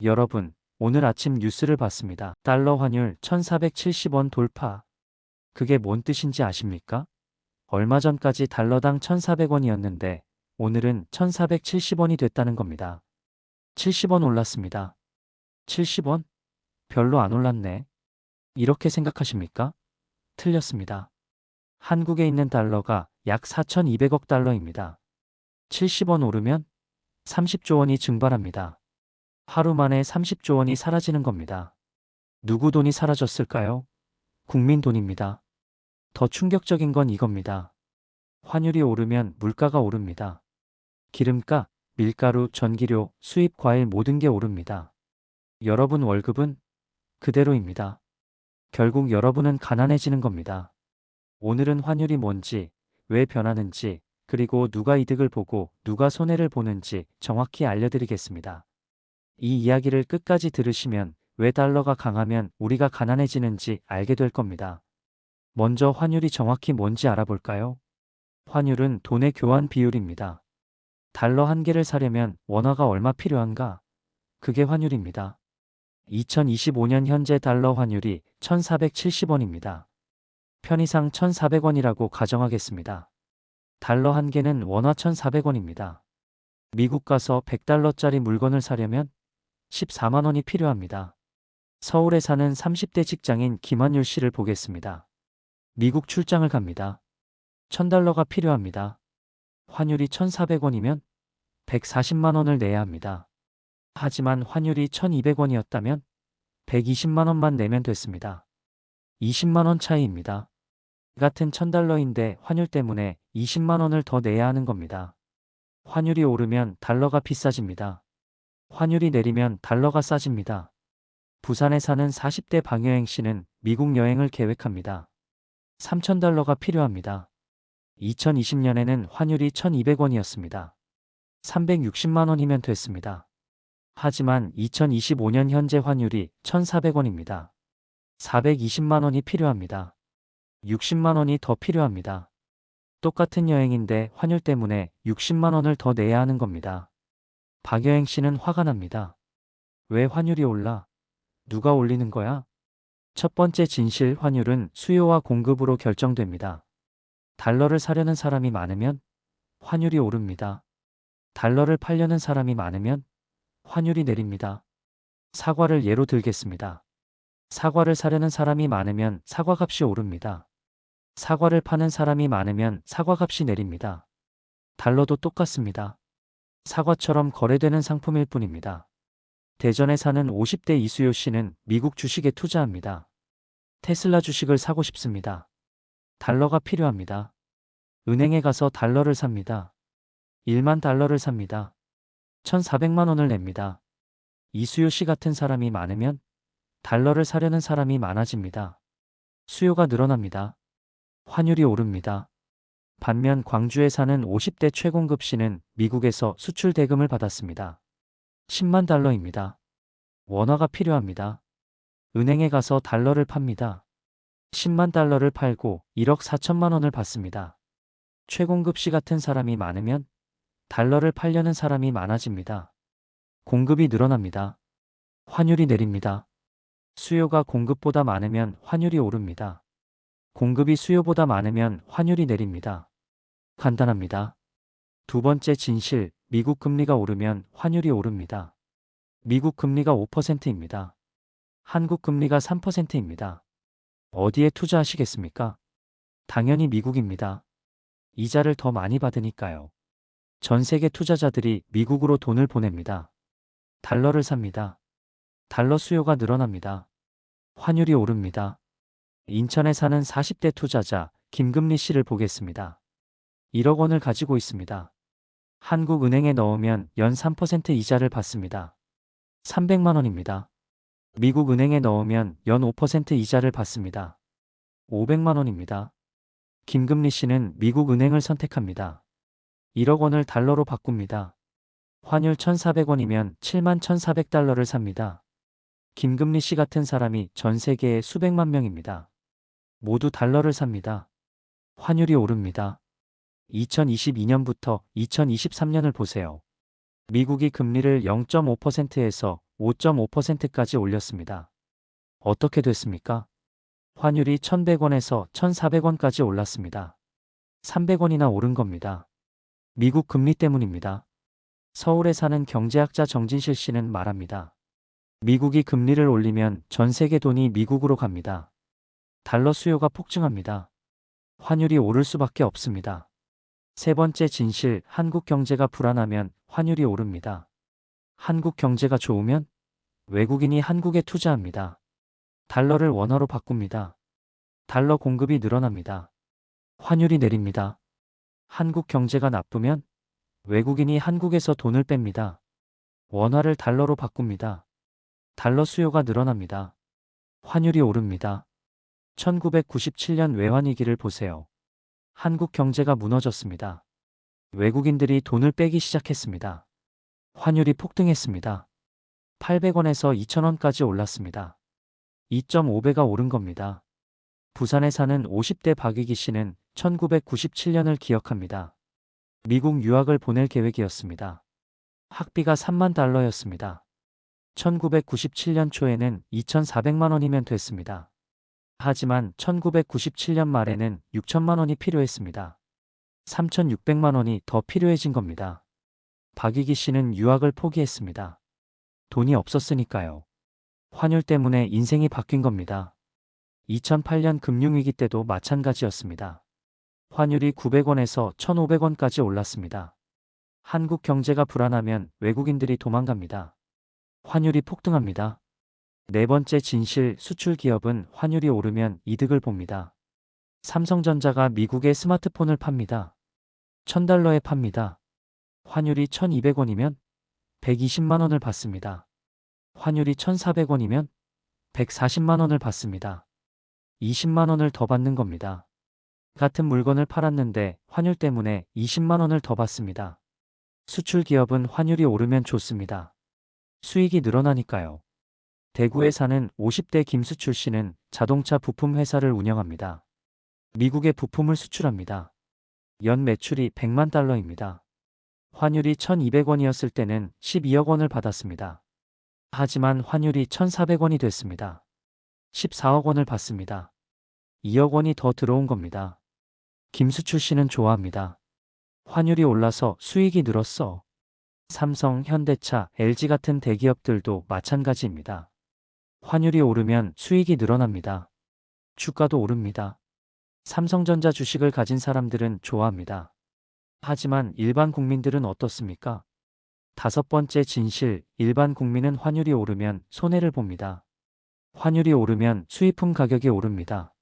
여러분, 오늘 아침 뉴스를 봤습니다. 달러 환율 1470원 돌파. 그게 뭔 뜻인지 아십니까? 얼마 전까지 달러당 1400원이었는데 오늘은 1470원이 됐다는 겁니다. 70원 올랐습니다. 70원? 별로 안 올랐네. 이렇게 생각하십니까? 틀렸습니다. 한국에 있는 달러가 약 4200억 달러입니다. 70원 오르면 30조 원이 증발합니다. 하루 만에 30조 원이 사라지는 겁니다. 누구 돈이 사라졌을까요? 국민 돈입니다. 더 충격적인 건 이겁니다. 환율이 오르면 물가가 오릅니다. 기름값, 밀가루, 전기료, 수입 과일 모든 게 오릅니다. 여러분 월급은 그대로입니다. 결국 여러분은 가난해지는 겁니다. 오늘은 환율이 뭔지, 왜 변하는지, 그리고 누가 이득을 보고 누가 손해를 보는지 정확히 알려드리겠습니다. 이 이야기를 끝까지 들으시면 왜 달러가 강하면 우리가 가난해지는지 알게 될 겁니다. 먼저 환율이 정확히 뭔지 알아볼까요? 환율은 돈의 교환 비율입니다. 달러 한 개를 사려면 원화가 얼마 필요한가? 그게 환율입니다. 2025년 현재 달러 환율이 1470원입니다. 편의상 1400원이라고 가정하겠습니다. 달러 한 개는 원화 1400원입니다. 미국 가서 100달러짜리 물건을 사려면 14만 원이 필요합니다. 서울에 사는 30대 직장인 김한율 씨를 보겠습니다. 미국 출장을 갑니다. 1000달러가 필요합니다. 환율이 1400원이면 140만 원을 내야 합니다. 하지만 환율이 1200원이었다면 120만 원만 내면 됐습니다. 20만 원 차이입니다. 같은 1000달러인데 환율 때문에 20만 원을 더 내야 하는 겁니다. 환율이 오르면 달러가 비싸집니다. 환율이 내리면 달러가 싸집니다. 부산에 사는 40대 방여행 씨는 미국 여행을 계획합니다. 3000달러가 필요합니다. 2020년에는 환율이 1200원이었습니다. 360만 원이면 됐습니다. 하지만 2025년 현재 환율이 1400원입니다. 420만 원이 필요합니다. 60만 원이 더 필요합니다. 똑같은 여행인데 환율 때문에 60만 원을 더 내야 하는 겁니다. 박여행 씨는 화가 납니다. 왜 환율이 올라? 누가 올리는 거야? 첫 번째 진실, 환율은 수요와 공급으로 결정됩니다. 달러를 사려는 사람이 많으면 환율이 오릅니다. 달러를 팔려는 사람이 많으면 환율이 내립니다. 사과를 예로 들겠습니다. 사과를 사려는 사람이 많으면 사과값이 오릅니다. 사과를 파는 사람이 많으면 사과값이 내립니다. 달러도 똑같습니다. 사과처럼 거래되는 상품일 뿐입니다. 대전에 사는 50대 이수요 씨는 미국 주식에 투자합니다. 테슬라 주식을 사고 싶습니다. 달러가 필요합니다. 은행에 가서 달러를 삽니다. 1만 달러를 삽니다. 1400만 원을 냅니다. 이수요 씨 같은 사람이 많으면 달러를 사려는 사람이 많아집니다. 수요가 늘어납니다. 환율이 오릅니다. 반면 광주에 사는 50대 최공급 씨는 미국에서 수출 대금을 받았습니다. 10만 달러입니다. 원화가 필요합니다. 은행에 가서 달러를 팝니다. 10만 달러를 팔고 1억 4천만 원을 받습니다. 최공급 씨 같은 사람이 많으면 달러를 팔려는 사람이 많아집니다. 공급이 늘어납니다. 환율이 내립니다. 수요가 공급보다 많으면 환율이 오릅니다. 공급이 수요보다 많으면 환율이 내립니다. 간단합니다. 두 번째 진실, 미국 금리가 오르면 환율이 오릅니다. 미국 금리가 5%입니다. 한국 금리가 3%입니다. 어디에 투자하시겠습니까? 당연히 미국입니다. 이자를 더 많이 받으니까요. 전 세계 투자자들이 미국으로 돈을 보냅니다. 달러를 삽니다. 달러 수요가 늘어납니다. 환율이 오릅니다. 인천에 사는 40대 투자자 김금리 씨를 보겠습니다. 1억 원을 가지고 있습니다. 한국은행에 넣으면 연 3% 이자를 받습니다. 300만 원입니다. 미국 은행에 넣으면 연 5% 이자를 받습니다. 500만 원입니다. 김금리 씨는 미국 은행을 선택합니다. 1억 원을 달러로 바꿉니다. 환율 1400원이면 7만 1400달러를 삽니다. 김금리 씨 같은 사람이 전 세계에 수백만 명입니다. 모두 달러를 삽니다. 환율이 오릅니다. 2022년부터 2023년을 보세요. 미국이 금리를 0.5%에서 5.5%까지 올렸습니다. 어떻게 됐습니까? 환율이 1,100원에서 1,400원까지 올랐습니다. 300원이나 오른 겁니다. 미국 금리 때문입니다. 서울에 사는 경제학자 정진실 씨는 말합니다. 미국이 금리를 올리면 전 세계 돈이 미국으로 갑니다. 달러 수요가 폭증합니다. 환율이 오를 수밖에 없습니다. 세 번째 진실, 한국 경제가 불안하면 환율이 오릅니다. 한국 경제가 좋으면 외국인이 한국에 투자합니다. 달러를 원화로 바꿉니다. 달러 공급이 늘어납니다. 환율이 내립니다. 한국 경제가 나쁘면 외국인이 한국에서 돈을 뺍니다. 원화를 달러로 바꿉니다. 달러 수요가 늘어납니다. 환율이 오릅니다. 1997년 외환위기를 보세요. 한국 경제가 무너졌습니다. 외국인들이 돈을 빼기 시작했습니다. 환율이 폭등했습니다. 800원에서 2,000원까지 올랐습니다. 2.5배가 오른 겁니다. 부산에 사는 50대 박위기 씨는 1997년을 기억합니다. 미국 유학을 보낼 계획이었습니다. 학비가 3만 달러였습니다. 1997년 초에는 2,400만 원이면 됐습니다. 하지만 1997년 말에는 6천만 원이 필요했습니다. 3,600만 원이 더 필요해진 겁니다. 박위기 씨는 유학을 포기했습니다. 돈이 없었으니까요. 환율 때문에 인생이 바뀐 겁니다. 2008년 금융위기 때도 마찬가지였습니다. 환율이 900원에서 1,500원까지 올랐습니다. 한국 경제가 불안하면 외국인들이 도망갑니다. 환율이 폭등합니다. 네 번째 진실, 수출 기업은 환율이 오르면 이득을 봅니다. 삼성전자가 미국에 스마트폰을 팝니다. 1,000달러에 팝니다. 환율이 1,200원이면 120만 원을 받습니다. 환율이 1,400원이면 140만 원을 받습니다. 20만 원을 더 받는 겁니다. 같은 물건을 팔았는데 환율 때문에 20만 원을 더 받습니다. 수출 기업은 환율이 오르면 좋습니다. 수익이 늘어나니까요. 대구에 사는 50대 김수출 씨는 자동차 부품 회사를 운영합니다. 미국에 부품을 수출합니다. 연 매출이 100만 달러입니다. 환율이 1,200원이었을 때는 12억 원을 받았습니다. 하지만 환율이 1,400원이 됐습니다. 14억 원을 받습니다. 2억 원이 더 들어온 겁니다. 김수출 씨는 좋아합니다. 환율이 올라서 수익이 늘었어. 삼성, 현대차, LG 같은 대기업들도 마찬가지입니다. 환율이 오르면 수익이 늘어납니다. 주가도 오릅니다. 삼성전자 주식을 가진 사람들은 좋아합니다. 하지만 일반 국민들은 어떻습니까? 다섯 번째 진실, 일반 국민은 환율이 오르면 손해를 봅니다. 환율이 오르면 수입품 가격이 오릅니다.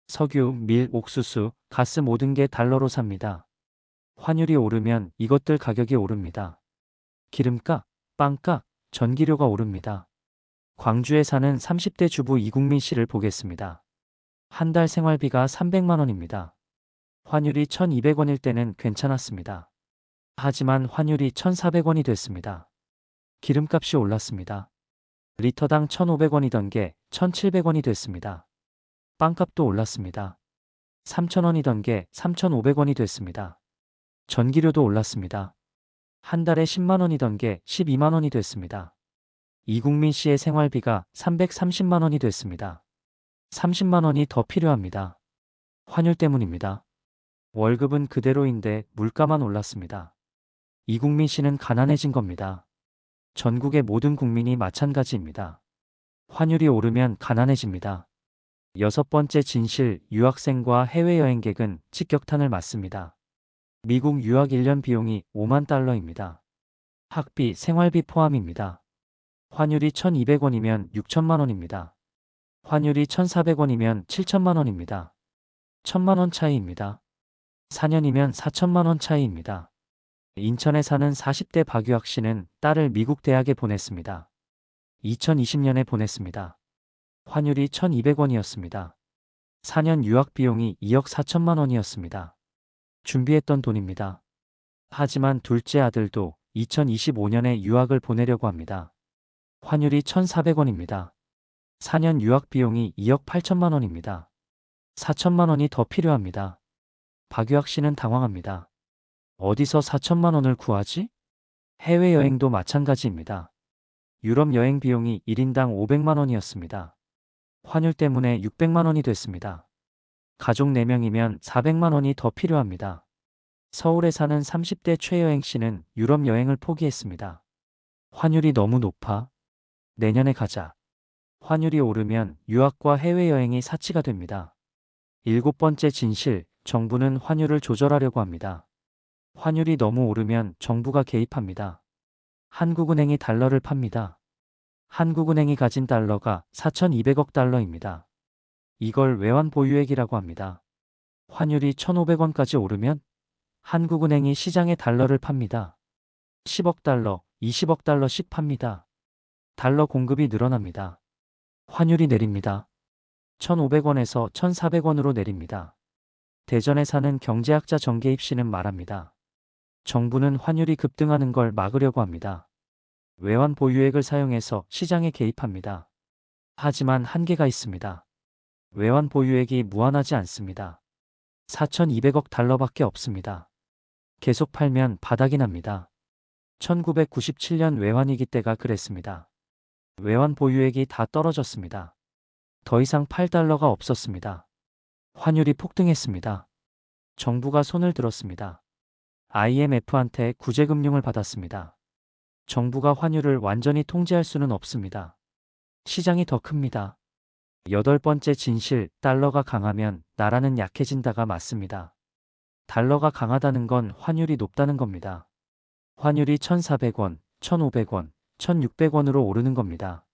석유, 밀, 옥수수, 가스 모든 게 달러로 삽니다. 환율이 오르면 이것들 가격이 오릅니다. 기름값, 빵값, 전기료가 오릅니다. 광주에 사는 30대 주부 이국민 씨를 보겠습니다. 한 달 생활비가 300만 원입니다. 환율이 1,200원일 때는 괜찮았습니다. 하지만 환율이 1,400원이 됐습니다. 기름값이 올랐습니다. 리터당 1,500원이던 게 1,700원이 됐습니다. 빵값도 올랐습니다. 3,000원이던 게 3,500원이 됐습니다. 전기료도 올랐습니다. 한 달에 10만 원이던 게 12만 원이 됐습니다. 이국민 씨의 생활비가 330만 원이 됐습니다. 30만 원이 더 필요합니다. 환율 때문입니다. 월급은 그대로인데 물가만 올랐습니다. 이국민 씨는 가난해진 겁니다. 전국의 모든 국민이 마찬가지입니다. 환율이 오르면 가난해집니다. 여섯 번째 진실, 유학생과 해외여행객은 직격탄을 맞습니다. 미국 유학 1년 비용이 5만 달러입니다. 학비, 생활비 포함입니다. 환율이 1,200원이면 6천만 원입니다. 환율이 1,400원이면 7천만 원입니다. 1,000만 원 차이입니다. 4년이면 4천만 원 차이입니다. 인천에 사는 40대 박유학 씨는 딸을 미국 대학에 보냈습니다. 2020년에 보냈습니다. 환율이 1,200원이었습니다. 4년 유학 비용이 2억 4천만 원이었습니다. 준비했던 돈입니다. 하지만 둘째 아들도 2025년에 유학을 보내려고 합니다. 환율이 1,400원입니다. 4년 유학 비용이 2억 8천만 원입니다. 4천만 원이 더 필요합니다. 박유학 씨는 당황합니다. 어디서 4천만 원을 구하지? 해외여행도 마찬가지입니다. 유럽 여행 비용이 1인당 500만 원이었습니다. 환율 때문에 600만 원이 됐습니다. 가족 4명이면 400만 원이 더 필요합니다. 서울에 사는 30대 최여행 씨는 유럽 여행을 포기했습니다. 환율이 너무 높아. 내년에 가자. 환율이 오르면 유학과 해외여행이 사치가 됩니다. 7번째 진실, 정부는 환율을 조절하려고 합니다. 환율이 너무 오르면 정부가 개입합니다. 한국은행이 달러를 팝니다. 한국은행이 가진 달러가 4,200억 달러입니다. 이걸 외환 보유액이라고 합니다. 환율이 1,500원까지 오르면 한국은행이 시장에 달러를 팝니다. 10억 달러, 20억 달러씩 팝니다. 달러 공급이 늘어납니다. 환율이 내립니다. 1,500원에서 1,400원으로 내립니다. 대전에 사는 경제학자 정계입 씨는 말합니다. 정부는 환율이 급등하는 걸 막으려고 합니다. 외환 보유액을 사용해서 시장에 개입합니다. 하지만 한계가 있습니다. 외환 보유액이 무한하지 않습니다. 4,200억 달러밖에 없습니다. 계속 팔면 바닥이 납니다. 1997년 외환위기 때가 그랬습니다. 외환 보유액이 다 떨어졌습니다. 더 이상 팔 달러가 없었습니다. 환율이 폭등했습니다. 정부가 손을 들었습니다. IMF한테 구제금융을 받았습니다. 정부가 환율을 완전히 통제할 수는 없습니다. 시장이 더 큽니다. 8번째 진실, 달러가 강하면 나라는 약해진다가 맞습니다. 달러가 강하다는 건 환율이 높다는 겁니다. 환율이 1,400원, 1,500원, 1,600원으로 오르는 겁니다.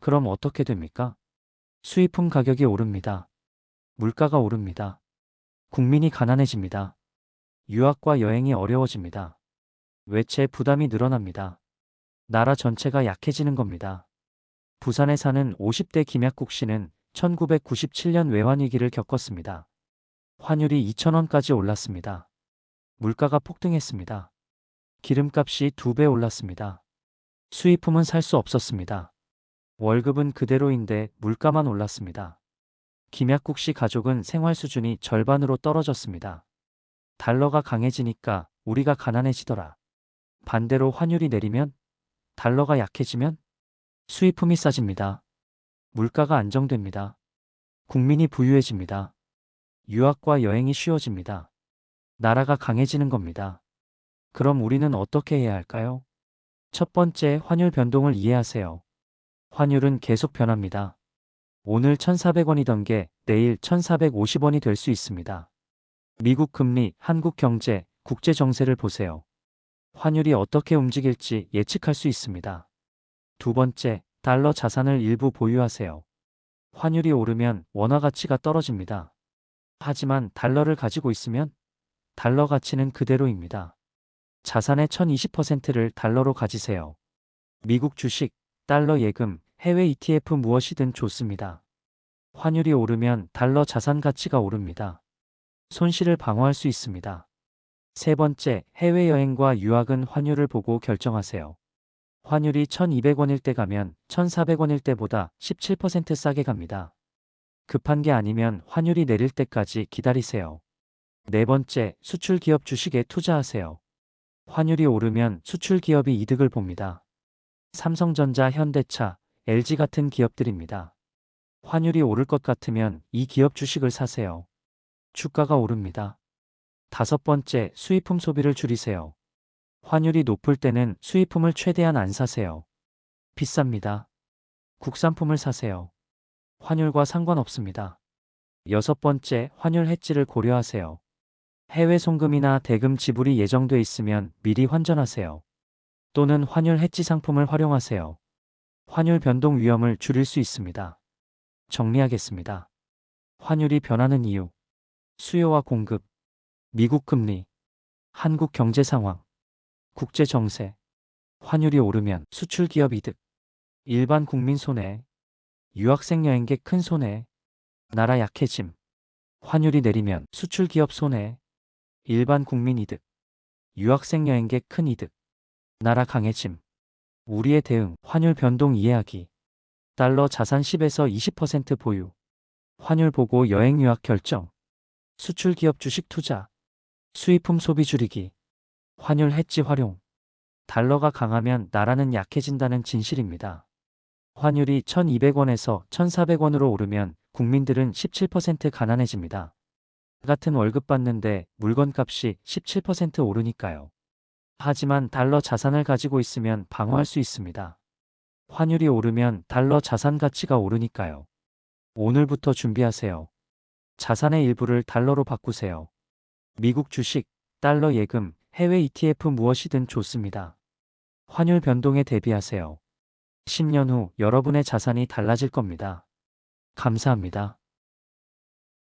그럼 어떻게 됩니까? 수입품 가격이 오릅니다. 물가가 오릅니다. 국민이 가난해집니다. 유학과 여행이 어려워집니다. 외채 부담이 늘어납니다. 나라 전체가 약해지는 겁니다. 부산에 사는 50대 김약국 씨는 1997년 외환위기를 겪었습니다. 환율이 2,000원까지 올랐습니다. 물가가 폭등했습니다. 기름값이 2배 올랐습니다. 수입품은 살 수 없었습니다. 월급은 그대로인데 물가만 올랐습니다. 김약국 씨 가족은 생활 수준이 절반으로 떨어졌습니다. 달러가 강해지니까 우리가 가난해지더라. 반대로 환율이 내리면, 달러가 약해지면 수입품이 싸집니다. 물가가 안정됩니다. 국민이 부유해집니다. 유학과 여행이 쉬워집니다. 나라가 강해지는 겁니다. 그럼 우리는 어떻게 해야 할까요? 첫 번째, 환율 변동을 이해하세요. 환율은 계속 변합니다. 오늘 1,400원이던 게 내일 1,450원이 될 수 있습니다. 미국 금리, 한국 경제, 국제 정세를 보세요. 환율이 어떻게 움직일지 예측할 수 있습니다. 두 번째, 달러 자산을 일부 보유하세요. 환율이 오르면 원화 가치가 떨어집니다. 하지만 달러를 가지고 있으면 달러 가치는 그대로입니다. 자산의 1,020%를 달러로 가지세요. 미국 주식, 달러 예금, 해외 ETF 무엇이든 좋습니다. 환율이 오르면 달러 자산 가치가 오릅니다. 손실을 방어할 수 있습니다. 세 번째, 해외여행과 유학은 환율을 보고 결정하세요. 환율이 1,200원일 때 가면 1,400원일 때보다 17% 싸게 갑니다. 급한 게 아니면 환율이 내릴 때까지 기다리세요. 네 번째, 수출 기업 주식에 투자하세요. 환율이 오르면 수출 기업이 이득을 봅니다. 삼성전자, 현대차, LG 같은 기업들입니다. 환율이 오를 것 같으면 이 기업 주식을 사세요. 주가가 오릅니다. 다섯 번째, 수입품 소비를 줄이세요. 환율이 높을 때는 수입품을 최대한 안 사세요. 비쌉니다. 국산품을 사세요. 환율과 상관없습니다. 여섯 번째, 환율 해지를 고려하세요. 해외 송금이나 대금 지불이 예정돼 있으면 미리 환전하세요. 또는 환율 해지 상품을 활용하세요. 환율 변동 위험을 줄일 수 있습니다. 정리하겠습니다. 환율이 변하는 이유, 수요와 공급, 미국 금리, 한국 경제 상황, 국제 정세, 환율이 오르면 수출 기업 이득, 일반 국민 손해, 유학생 여행객 큰 손해, 나라 약해짐, 환율이 내리면 수출 기업 손해, 일반 국민 이득, 유학생 여행객 큰 이득, 나라 강해짐. 우리의 대응, 환율 변동 이해하기. 달러 자산 10에서 20% 보유. 환율 보고 여행 유학 결정. 수출 기업 주식 투자. 수입품 소비 줄이기. 환율 해지 활용. 달러가 강하면 나라는 약해진다는 진실입니다. 환율이 1200원에서 1400원으로 오르면 국민들은 17% 가난해집니다. 같은 월급 받는데 물건값이 17% 오르니까요. 하지만 달러 자산을 가지고 있으면 방어할 수 있습니다. 환율이 오르면 달러 자산 가치가 오르니까요. 오늘부터 준비하세요. 자산의 일부를 달러로 바꾸세요. 미국 주식, 달러 예금, 해외 ETF 무엇이든 좋습니다. 환율 변동에 대비하세요. 10년 후 여러분의 자산이 달라질 겁니다. 감사합니다.